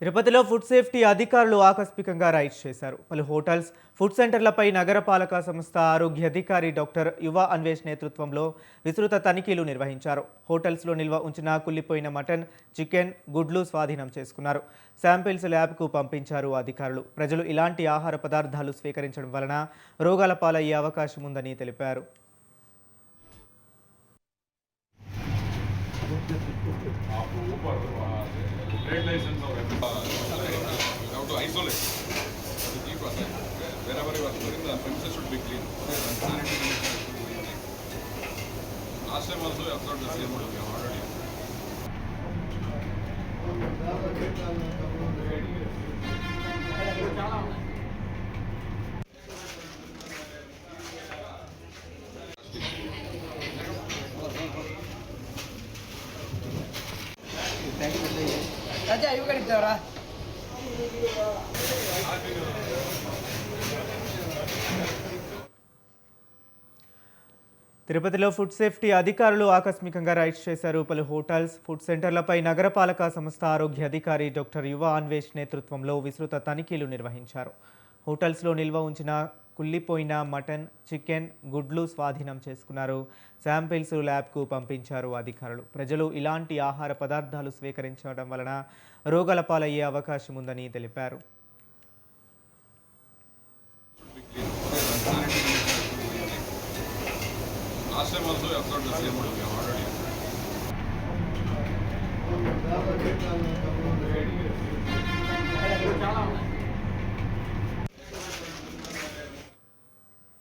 తిరుపతిలో food safety అధికారులు ఆకస్మికంగా రైడ్స్ చేశారు. పలు హోటల్స్, ఫుడ్ సెంటర్లపై నగరపాలక సంస్థ ఆరోగ్య అధికారి డాక్టర్ యువ అన్వేష్ నేతృత్వంలో విస్తృత తనిఖీలు నిర్వహించారు. హోటల్స్లో నిల్వ ఉంచిన కుళ్ళిపోయిన మటన్, చికెన్, గుడ్లు స్వాధీనం చేసుకున్నారు. శాంపిల్స్ ల్యాబ్కు పంపించారు అధికారులు. ప్రజలు ఇలాంటి ఆహార పదార్థాలు స్వీకరించడం వలన రోగాల పాలయ్యే అవకాశం ఉందని తెలిపారు. trade license or you have to isolate. Keep aside. Wherever you are storing, the premises should be clean. Last time also you have got the same model. We have already. రాజా ఇవి కడితావరా తిరుపతిలో ఫుడ్ సేఫ్టీ అధికారులు ఆకస్మికంగా rides చేశారు. పలు hotels, food సెంటర్లపై నగరపాలక సంస్థ ఆరోగ్య అధికారి డాక్టర్ యువ అన్వేష్ నేతృత్వంలో విస్తృత తనిఖీలు నిర్వహించారు. హోటల్స్లో నిల్వ ఉంచిన కుళ్ళిపోయిన మటన్, చికెన్, గుడ్లు స్వాధీనం చేసుకున్నారు. శాంపిల్స్ ల్యాబ్కు పంపించారు అధికారులు. ప్రజలు ఇలాంటి ఆహార పదార్థాలు స్వీకరించడం వలన రోగాల పాలయ్యే అవకాశం ఉందని తెలిపారు. Last time also you have got the same model. We have already.